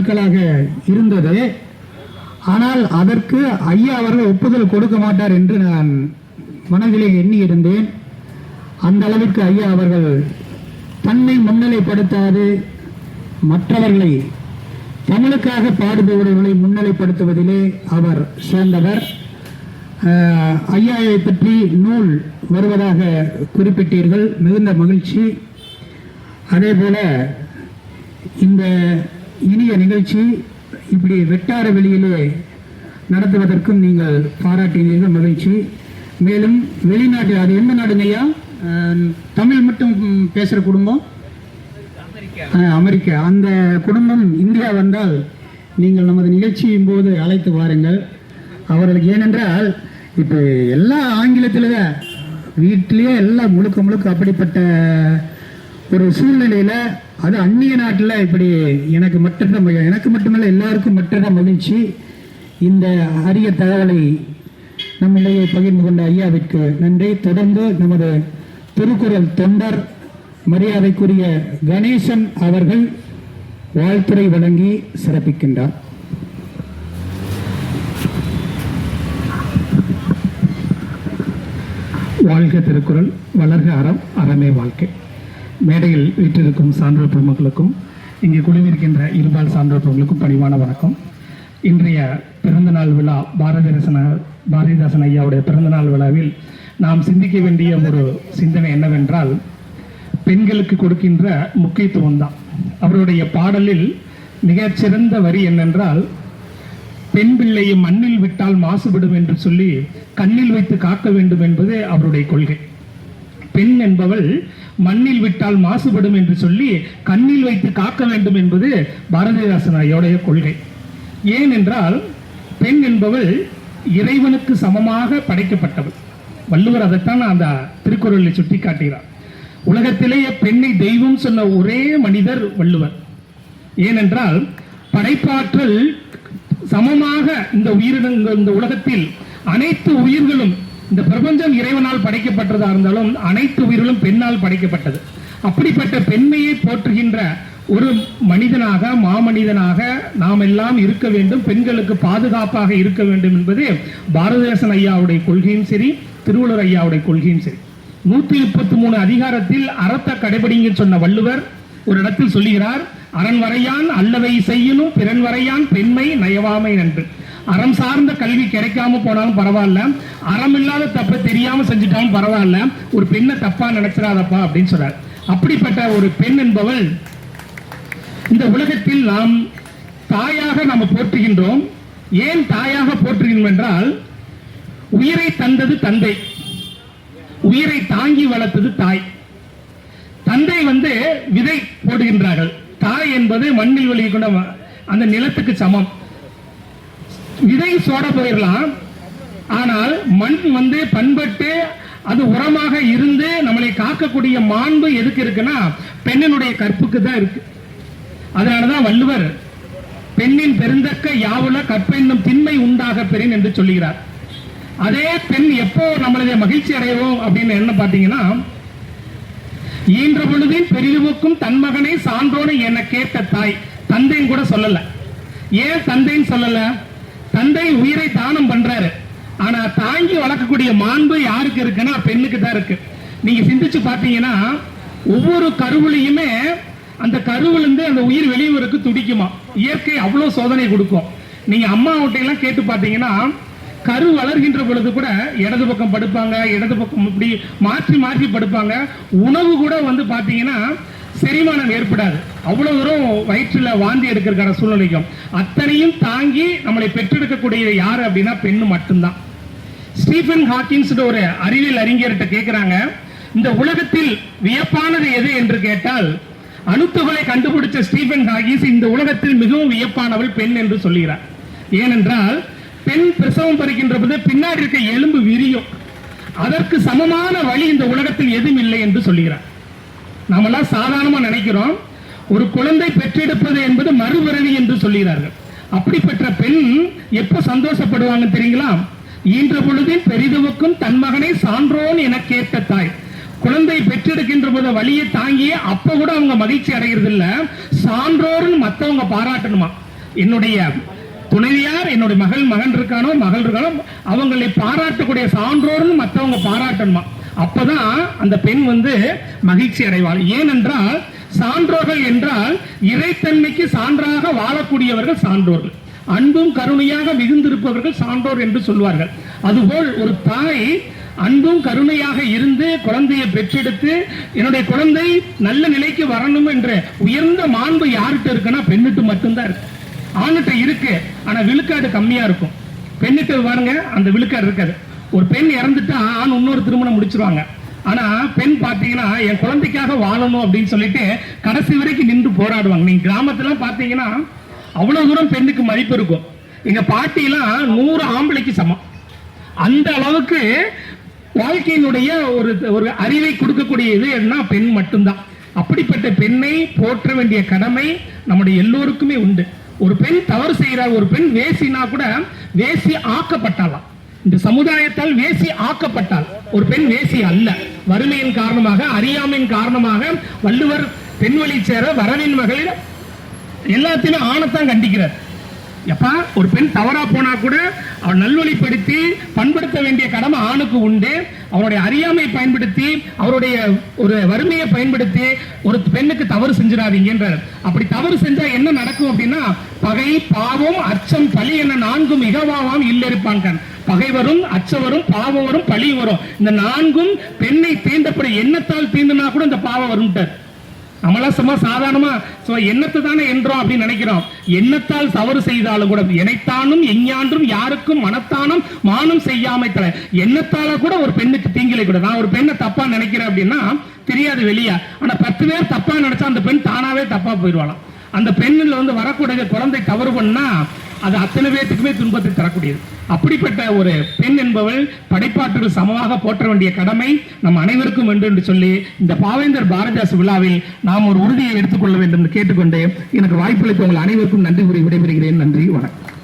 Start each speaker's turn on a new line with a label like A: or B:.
A: நாட்களாக இருந்தது. ஆனால் அதற்கு ஐயா அவர்கள் ஒப்புதல் கொடுக்க மாட்டார் என்று நான் மனதிலே எண்ணி இருந்தேன். அந்த அளவிற்கு ஐயா அவர்கள் தன்னை முன்னிலைப்படுத்தாது மற்றவர்களை தமிழுக்காக பாடுபவர்களை முன்னிலைப்படுத்துவதிலே அவர் சேர்ந்தவர். ஐயாவை பற்றி நூல் வருவதாக குறிப்பிட்டீர்கள், மிகுந்த மகிழ்ச்சி. அதேபோல இந்த இனிய நிகழ்ச்சி இப்படி வெட்டார வெளியிலே நடத்துவதற்கும் நீங்கள் பாராட்டினீர்கள், மகிழ்ச்சி. மேலும் வெளிநாட்டில், அது எந்த நாடுங்க ஐயா? தமிழ் மட்டும் பேசுகிற குடும்பம் அமெரிக்கா. அந்த குடும்பம் இந்தியா வந்தால் நீங்கள் நமது நிகழ்ச்சியின் போது அழைத்து வாருங்கள் அவர்களுக்கு. ஏனென்றால் இப்போ எல்லா ஆங்கிலத்தில் தான் வீட்டிலேயே எல்லாம் முழுக்க முழுக்க அப்படிப்பட்ட ஒரு சூழ்நிலையில், அது அந்நிய நாட்டில் இப்படி எனக்கு மட்டுமல்ல எல்லாருக்கும் மற்றத மகிழ்ச்சி. இந்த அரிய தகவலை நம்மிடையே பகிர்ந்து கொண்ட ஐயாவிற்கு நன்றி. தொடர்ந்து நமது திருக்குறள் தொண்டர் மரியாதைக்குரிய கணேசன் அவர்கள் வாழ்த்துரை வழங்கி சிறப்பிக்கின்றார்.
B: வாழ்க திருக்குறள், வளர்க அறம், அறமே வாழ்க்கை. மேடையில் வீற்றிருக்கும் சான்றோர் பெருமக்களுக்கும் இங்கே குழுவிருக்கின்ற இருபால் சான்றோர் பெருமக்களுக்கும் பணிவான வணக்கம். இன்றைய பிறந்தநாள் விழா, பாரதிதாசன் ஐயாவுடைய பிறந்தநாள் விழாவில் நாம் சிந்திக்க வேண்டிய ஒரு சிந்தனை என்னவென்றால், பெண்களுக்கு கொடுக்கின்ற முக்கியத்துவம் தான். அவருடைய பாடலில் மிகச்சிறந்த வரி என்னென்றால், பெண் பிள்ளையை மண்ணில் விட்டால் மாசுபடும் என்று சொல்லி கண்ணில் வைத்து காக்க வேண்டும் என்பது அவருடைய கொள்கை. பெண் என்பவள் மண்ணில் விட்டால் மாசுபடும் என்று சொல்லி கண்ணில் வைத்து காக்க வேண்டும் என்பது பாரதிதாசன் ஐயோடைய கொள்கை. ஏனென்றால் பெண் என்பவள் இறைவனுக்கு சமமாக படைக்கப்பட்டவள். வள்ளுவர் அதைத்தான் அந்த திருக்குறளை சுட்டி காட்டுகிறார். உலகத்திலேயே பெண்ணை தெய்வம் சொன்ன ஒரே மனிதர் வள்ளுவர். ஏனென்றால் படைப்பாற்றல் சமமாக இந்த உயிரினங்கள், இந்த உலகத்தில் அனைத்து உயிர்களும், இந்த பிரபஞ்சம் இறைவனால் படைக்கப்பட்டதா இருந்தாலும் அனைத்து உயிர்களும் பெண்ணால் படைக்கப்பட்டது. அப்படிப்பட்ட பெண்மையை போற்றுகின்ற ஒரு மனிதனாக, மாமனிதனாக நாம் எல்லாம் இருக்க வேண்டும். பெண்களுக்கு பாதுகாப்பாக இருக்க வேண்டும் என்பது பாரதிதாசன் ஐயாவுடைய கொள்கையும் சரி, திருவள்ளுவர் ஐயாவுடைய கொள்கையும் சரி. 133 அதிகாரத்தில் அறத்தை கடைபிடிங்க சொன்ன வள்ளுவர் ஒரு இடத்தில் சொல்லுகிறார், அரண் வரையான் அல்லவை செய்யணும் பிறன் வரையான் பெண்மை நயவாமை என்று. அறம் சார்ந்த கல்வி கிடைக்காம போனாலும் பரவாயில்ல, அறம் இல்லாத தப்பை தெரியாம செஞ்சுட்டாலும் பரவாயில்ல, ஒரு பெண்ணை தப்பா நினைச்சிடாதப்பா அப்படின்னு சொல்றார். அப்படிப்பட்ட ஒரு பெண் என்பவள் இந்த உலகத்தில் நாம் தாயாக நாம் போற்றுகின்றோம். ஏன் தாயாக போற்றுகின்றோம் என்றால், உயிரை தந்தது தந்தை, உயிரை தாங்கி வளர்த்தது தாய். தந்தை விதை போடுகின்றார்கள், தாய் என்பது மண்ணில் வெளியிட அந்த நிலத்துக்கு சமம். விதை சோட போயிடலாம், ஆனால் மண் பண்பட்டு அது உரமாக இருந்து நம்மளை காக்கக்கூடிய மாண்பு எதுக்கு இருக்குன்னா பெண்ணினுடைய கற்புக்கு தான் இருக்கு. அதனாலதான் வள்ளுவர் பெண்ணின் பெருந்தக்க யாவுல கற்பெண்ணும் திண்மை உண்டாக பெறின் என்று சொல்லுகிறார். அதே பெண் எப்போ நம்மளதை மகிழ்ச்சி அடைவோம் அப்படின்னு என்ன பார்த்தீங்கன்னா, ஈன்ற பொழுதின் பெரிதுவுக்கும் தன் மகனை சான்றோனை என கேட்ட தாய். தந்தைன்னு கூட சொல்லல. ஏன் தந்தைன்னு சொல்லல? தந்தை உயிரை தானம் பண்றாரு, ஆனா தாங்கி வளர்க்கக்கூடிய மாண்பு யாருக்கு இருக்குன்னா பெண்ணுக்கு தான் இருக்கு. நீங்க சிந்திச்சு பார்த்தீங்கன்னா, ஒவ்வொரு கருவிலையுமே அந்த கருவிலிருந்து அந்த உயிர் வெளியூருக்கு துடிக்குமா. இயற்கை அவ்வளவு சோதனை கொடுக்கும். நீங்க அம்மா வீட்டையெல்லாம் கேட்டு பார்த்தீங்கன்னா, கரு வளர்கின்ற பொழுது கூட இடது பக்கம் படுப்பாங்க, இடது பக்கம் இப்படி மாற்றி மாற்றி படுப்பாங்க. உணவு கூட பாத்தீங்கன்னா செரிமானம் ஏற்படாது, அவ்வளவு தூரம் வயிற்றுல வாந்தி எடுக்கிற சூழ்நிலைக்கும். அத்தனையும் தாங்கி நம்மளை பெற்றெடுக்கக்கூடிய யாரு அப்படின்னா பெண்ணு மட்டும்தான். ஸ்டீஃபன் ஹாக்கின்ஸ் ஒரு அறிவியல் அறிஞர்கிட்ட கேட்கிறாங்க, இந்த உலகத்தில் வியப்பானது எது என்று கேட்டால், அணுத்துகளை கண்டுபிடிச்ச ஸ்டீஃபன் ஹாக்கின்ஸ் இந்த உலகத்தில் மிகவும் வியப்பானவள் பெண் என்று சொல்லுகிறார். ஏனென்றால் பெண் பிரசவம் பறிக்கின்ற போது பின்னாடி இருக்க எலும்பு விரியும், அதற்கு சமமான வழி இந்த உலகத்தில் எதுவும் இல்லை என்று சொல்லுகிறார். நாமெல்லாம் சாதாரணமா நினைக்கிறோம், ஒரு குழந்தை பெற்றெடுப்பது என்பது மறுபிறவி என்று சொல்லுகிறார்கள். அப்படிப்பட்ட பெண் எப்ப சந்தோஷப்படுவாங்க தெரியுங்களா? ஈன்ற பொழுதின் பெரிதுவுக்கும் தன் மகனை சான்றோன் என கேட்ட தாய். குழந்தை பெற்றெடுக்கின்ற போது வழியை தாங்கிய அப்ப கூட அவங்க மகிழ்ச்சி அடைகிறது இல்ல, சான்றோர்னு மத்தவங்க பாராட்டணுமா. என்னுடைய துணைவியார், என்னுடைய மகன் இருக்கானோ மகள் இருக்கானோ அவங்களை பாராட்டக்கூடிய சான்றோர்னு மற்றவங்க பாராட்டணுமா. அப்பதான் அந்த பெண் மகிழ்ச்சி அடைவாள். ஏனென்றால் சான்றோர்கள் என்றால் இறைத்தன்மைக்கு சான்றாக வாழக்கூடியவர்கள் சான்றோர்கள், அன்பும் கருணையாக மிகுந்திருப்பவர்கள் சான்றோர் என்று சொல்வார்கள். அதுபோல் ஒரு தாய் அன்பும் கருணையாக இருந்து குழந்தையை பெற்றெடுத்து என்னுடைய குழந்தை நல்ல நிலைக்கு வரணும் என்ற உயர்ந்த மாண்பு யார்கிட்ட இருக்குன்னா பெண்ணிட்டு மட்டும்தான் இருக்கு. ஆண்கிட்ட இருக்கு, ஆனா விழுக்காடு கம்மியா இருக்கும். பெண்ணிட்ட பாருங்க அந்த விழுக்காடு இருக்காது. ஒரு பெண் இறந்துட்டா ஆண் இன்னொரு திருமணம் முடிச்சிருவாங்க. ஆனா பெண் பாத்தீங்கன்னா என் குழந்தைக்காக வாழணும் அப்படின்னு சொல்லிட்டு கடைசி வரைக்கும் நின்று போராடுவாங்க. நீங்க கிராமத்துல பாத்தீங்கன்னா அவ்வளவு தூரம் பெண்ணுக்கு மதிப்பு இருக்கும். எங்க பாட்டிலாம் 100 ஆம்பளைக்கு சமம். அந்த அளவுக்கு வாழ்க்கையினுடைய ஒரு அறிவை கொடுக்கக்கூடியது என்ன பெண் மட்டும்தான். அப்படிப்பட்ட பெண்ணை போற்ற வேண்டிய கடமை நம்முடைய எல்லோருக்குமே உண்டு. ஒரு பெண் தவறு செய்கிறார், ஒரு பெண் வேசினா கூட வேசி ஆக்கப்பட்டாலாம். இந்த சமுதாயத்தால் வேசி ஆக்கப்பட்டால் ஒரு பெண் வேசி அல்ல. வறுமையின் காரணமாக, அறியாமையின் காரணமாக வள்ளுவர் பெண்வழி சேர வரவின் மகளிர் எல்லாத்தையும் ஆணத்தான் கண்டிக்கிறார். எப்பா ஒரு பெண் தவறா போனா கூட அவள் நல்வழிப்படுத்தி பண்படுத்த வேண்டிய கடமை ஆணுக்கு உண்டு. அவருடைய அறியாமை பயன்படுத்தி, அவருடைய ஒரு வறுமையை பயன்படுத்தி ஒரு பெண்ணுக்கு தவறு செஞ்சிடாதீங்கன்றார். அப்படி தவறு செஞ்சா என்ன நடக்கும் அப்படின்னா பகை, பாவம், அச்சம், பழி என 4 மிகவாவாம் இல்லிருப்பான். பகை வரும், அச்சம் வரும், பாவம் வரும், பழி வரும். இந்த 4ம் பெண்ணை தீண்டப்பட எண்ணத்தால் தீண்டுனா கூட இந்த பாவம் வரும்ட்டார். நம்மளா சும்மா சாதாரணமா எண்ணத்தை தானே என்றோம் அப்படின்னு நினைக்கிறோம். எண்ணத்தால் தவறு செய்தாலும் கூட எனைத்தானும் எஞ்ஞான்றும் யாருக்கும் மனத்தானும் மானம் செய்யாமை தர. எண்ணத்தால கூட ஒரு பெண்ணுக்கு தீங்கிலை கூட. நான் ஒரு பெண்ணை தப்பா நினைக்கிறேன் அப்படின்னா தெரியாது வெளியே, ஆனா 10 பேர் தப்பா நினைச்சா அந்த பெண் தானாவே தப்பா போயிடுவாளாம். அந்த பெண்ணில் வரக்கூடிய குழந்தை தவறு பண்ணா அது அத்தனை பேருக்குமே துன்பத்தை தரக்கூடியது. அப்படிப்பட்ட ஒரு பெண் என்பவள் படைப்பாற்றல் சமமாக போற்ற வேண்டிய கடமை நம் அனைவருக்கும் என்று சொல்லி இந்த பாவேந்தர் பாரதிதாசன் விழாவில் நாம் ஒரு உறுதியை எடுத்துக்கொள்ள வேண்டும் என்று கேட்டுக்கொண்டு எனக்கு வாய்ப்பளித்த உங்கள் அனைவருக்கும் நன்றி கூறி விடைபெறுகிறேன். நன்றி, வணக்கம்.